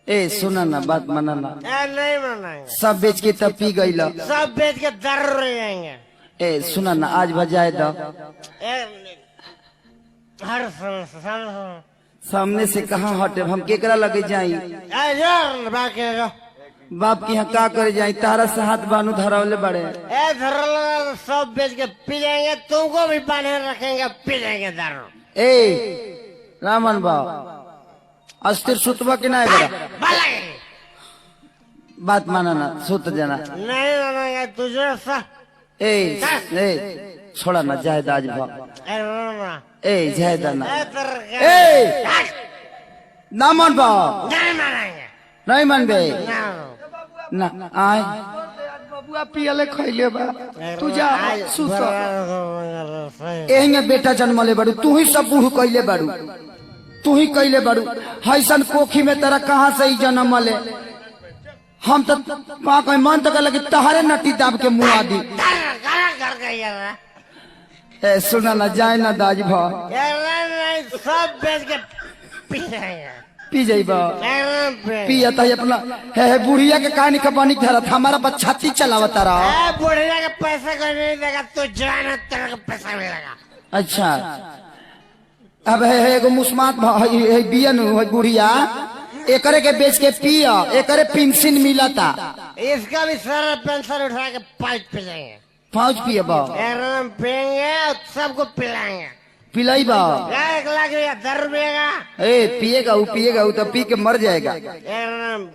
ए सुना ना बात माना ना। नहीं मानेंगे। सब बेच के तब पी गई ला। सब बेच के दर रह जाएंगे। ए सुना ना आज बजाए दो। हर सामने से कहाँ हटे हम केकरा लगे जाई। बाप की यहाँ का करे जाई तारा से हाथ बानू धरावले बड़े। धरल सब बेच के पी जाएंगे तुमको भी बांधे रखेंगे पी जाएंगे दारू। ए रामन बाब अस्थिर सुतवा के ना बात माना ना सुत जाना। नहीं मानेंगे तुझे ए छोड़ा ना जायद आज भाव ए जायद ना ए ना मन बाब नहीं मानेंगे नहीं मन बे ना आय बबुआ पियले खइले बा तू जा सुत। एहिंगे बेटा जन्मले बड़ू तू ही सब बूढ़ कइले बड़ू तू ही कइले बड़ू हैसन कोखी में तेरा कहाँ से ही जन्म ले। हम तो कोई मन तो लगे तहारे नटी दाब के मुँह आदि। ए सुना ना जाए ना दाज भाव सब बेच के पी जाएंगे पी जाइबा पिया था अपना है बुढ़िया के कहानी कपानी धरत हमारा बच्चा छाती चलावता रहा। बुढ़िया के पैसा कोई नहीं देगा तो जाना तेरे को पैसा मिलेगा। अच्छा अब है एगो मुस्मात है बियन है बुढ़िया एकरे के बेच के पिया एकरे पेंशन मिला था। इसका भी सारा पेंशन उठा के पाइप पे जाएंगे पाँच पिया बा पियेंगे और सबको पिलाएंगे पिलाई बा 1 लाख रुपया 10 रुपये का। ए पिएगा वो तो पी के मर जाएगा।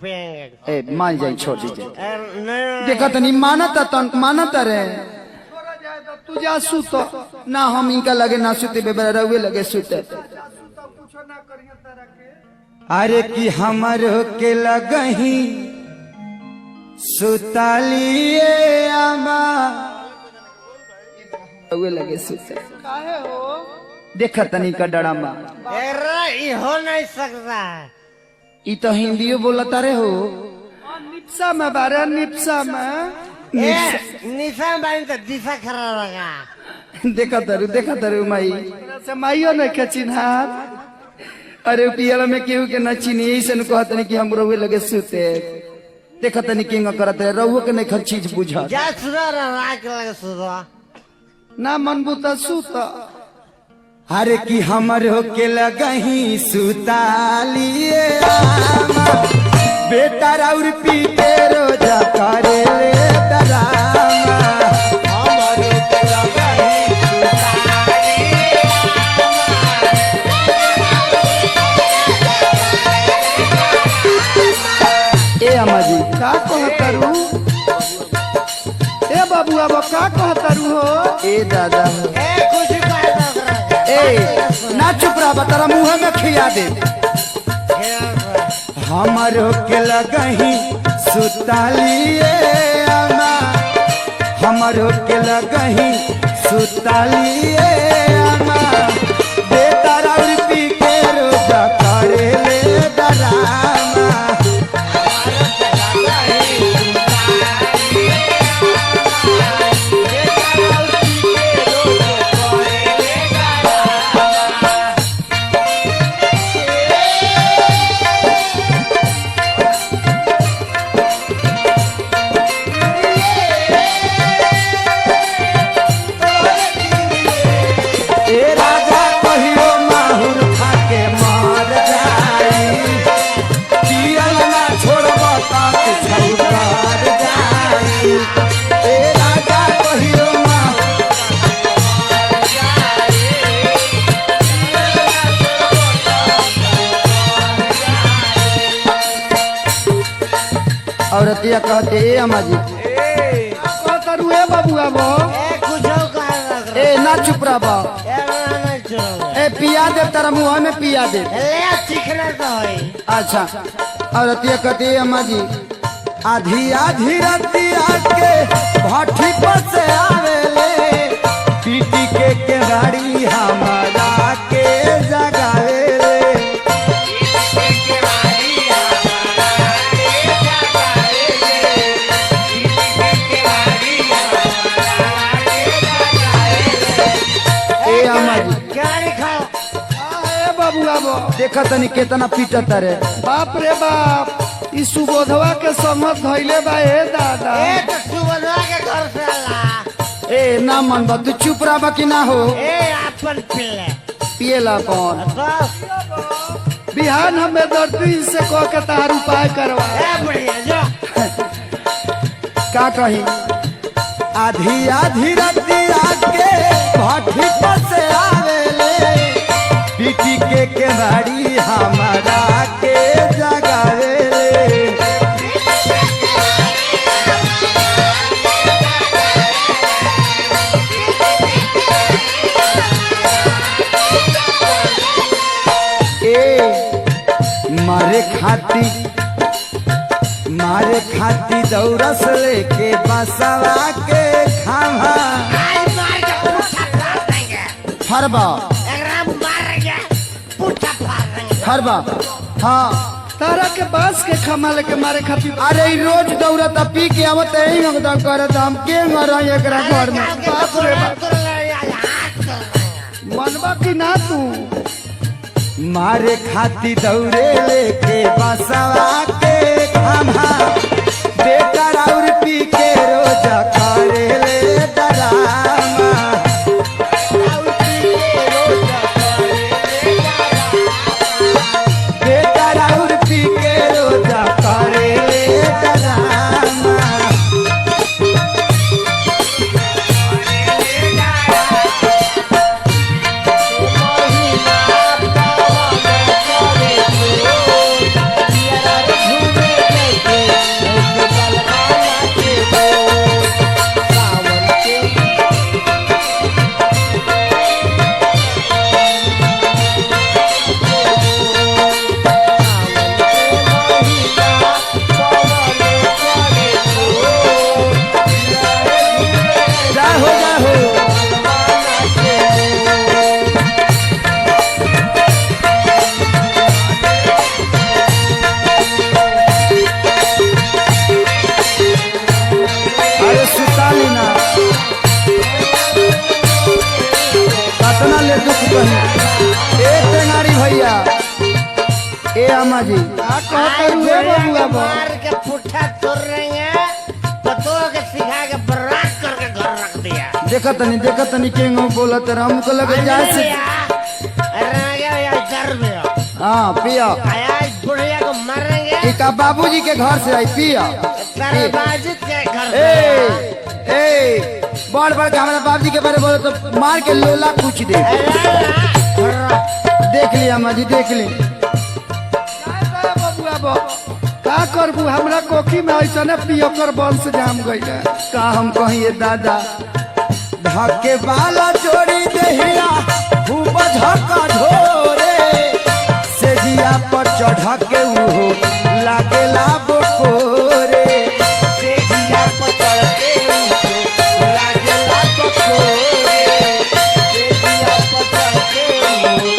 पियेंगे ए मान जाए छोड़ दीजिए नहीं देखा तो नहीं मानता रे तू जा सुत। ना हम इनका लगे ना सुते बेबरा रहुए लगे सुते। अरे कि हमारो के लगही सुतालिए आमा रहुए लगे सुते। काहे हो देखा तनी का डरामा ये हो नहीं सकता है। ई तो हिंदियो बोलता रे हो निप्सा में बारे निप्सा में निशान बानी तो दिशा खराब लगा। देखा तरु माई से माइयो नहीं के चिन्हार। अरे पियला में केहू के न चिनी ऐसे कहत नहीं कि हम रहुए लगे सुते। देखा तनी किंग करत रहे रहुए के नहीं चीज बुझा जा सुधा राख लगे सुधा ना मनबू तो सुत। अरे कि हमरो के लगही सुतालिए आमा बेटा राउर पीते रोजा करे ले डरामा। हमरो के लगही सुतालिए ए अम्मा जी का कहतरू ए बबुआ बा का कहतरू हो ए दादा कुछ ए ना चुप रहा तारा मुँह में खिया दे। हमारो के लगही सुतालिए आमा हमारो के लगही सुतालिए आमा बेटा राउर पी के रोजा करे ले डरामा। औरतिया कहते ए अम्मा जी कहतरू ए बबुआ बा कुछ ए ना चुप रहा बा ए पिया दे तारा मुँह में पिया दे। सीखना तो है। अच्छा औरतिया कहते ए अम्मा जी आधी आधी रतिया के भाठी पर से आवेले पीटी के गाड़ी हमारा के जगावेले। देखा तनी केतना पीटता रे बाप रे बाप ई सुबोधवा के समझ धैले बा ए दादा ए तो सुबोधवा के घर से अल्लाह ए ना मन बा तू चुप रहा कि ना हो ए अपन पिल्ले पिएला कौन बस बिहान हमें दर्दी से कह के तार उपाय करवा ए बढ़िया जो का कही आधी आधी रतिया के भट्टी पर से आवेले पीटी के केवाड़ी हमारा के जगावेले मारे खाती दौरस लेके बसवा के खामा आज मार के पुट्ठा फाड़ देंगे फरबा एकरा मार के पुट्ठा फाड़ देंगे फरबा हाँ तारा के बांस के खमाले के मारे खातिर अरे ई रोज दौड़ता पी के आवत यही नगदा करत हम के मरा एकरा घर में बाप रे बाप मनवा की ना तू मारे खाती दौड़े लेके बसवा के खामा बेकार और पी के रोज करे ले डरामा बेकार और पी के रोज करे ले डरामा ए अम्मा जी का कहते हुए बबुआ बा मार के पुट्ठा तोड़ रहे हैं पतों के सिखा के बर्बाद करके घर रख दिया देखत नहीं के बोलत राम को लगे जाए से हाँ पिया आज बुढ़िया को मारेंगे एक बाबूजी के घर से आई पिया तरबाजित के घर ए बड़ बड़ के हमारे बाबूजी के बारे बोले तो मार के लोला कुछ दे देख ली अम्मा जी देख ली बबुआ बा का करबू हमरा कोखी में ऐसा पियकर वंश जाम गई का हम कहिए दादा धके वाला जोड़ी देहिया खूब धक्का ढोरे से जिया पर चढ़ के उहो लागेला बकोरे से जिया पर चढ़ के उहो लागेला बकोरे से जिया पर चढ़ के उहो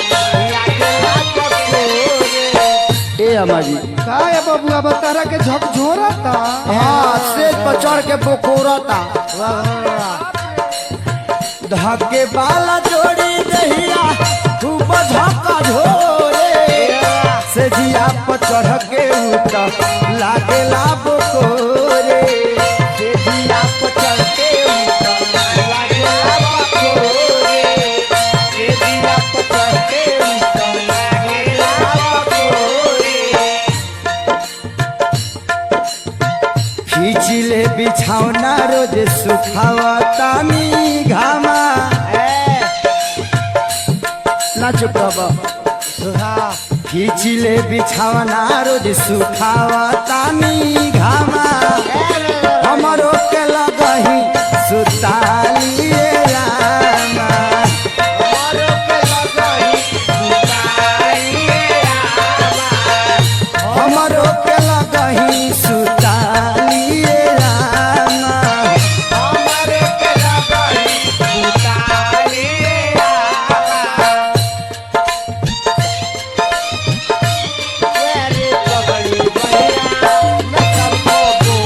लागेला बकोरे ए अम्मा जी का है बबुआ बा तारा के झकझोरता हाँ से पर चढ़ के बकोरता धके वाला जोड़ी दहिया खूब धक्का झोरे से जिया पर चढ़ के उता लागेला बकोरे से जिया पर चढ़ के उता लागेला बकोरे से जिया पर चढ़ के उता लागेला बकोरे खींचले बिछौना रोज सुखावतानी घामा ना चुप रहो खींचले बिछौना रोज सुखावतानी घामा हमरो के लगही सुताली रामा हमरो के लगही सुताली रामा हमरो के लगही सुताली रामा हमरो के लगही सुताली रामा मेरी पगड़ी भैया मैं सबको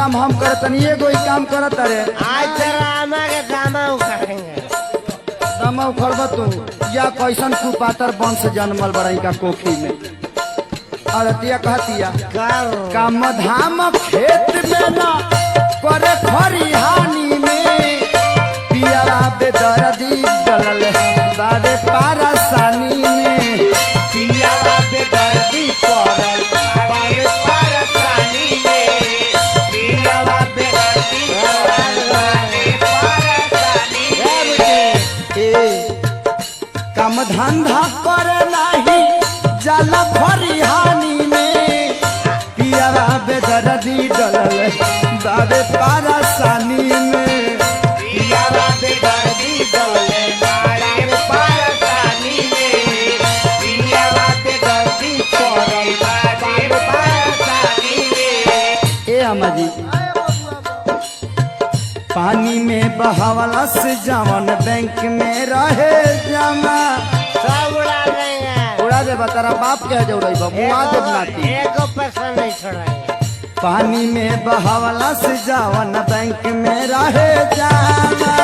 काम हम करतनी एगो ही काम करत रे आज तेरा आमा के दामा उखाड़ेंगे। दमा उखड़ब तू या कैसन कुपातर वंश जन्मल बड़ई का कोखी में। अरतिया कहतिया कर काम धाम खेत में ना करे खरिहानी में पियारा बेदर्दी डलल बारे पारसानी में पियावा बेदर्दी पड़ल बारे पारसानी में पियावा बेदर्दी पड़ल बारे पारसानी में। ए काम धंधा करे नाही जाला खरिहानी में पियारा बेदर्दी डलल बारे पारसानी में पियावा बेदर्दी डोले बारे पारसानी में पियावा बेदर्दी पड़ल बारे पारसानी में। ए अम्मा जी पानी में बहावला से जवन बैंक में रहे जमा सब उड़ा देंगे। उड़ा दे तारा बाप कह जो रही मुआ दे नाती एको पैसा नहीं छोड़ेंगे। पानी में बहावला से जवन बैंक में रहे जमा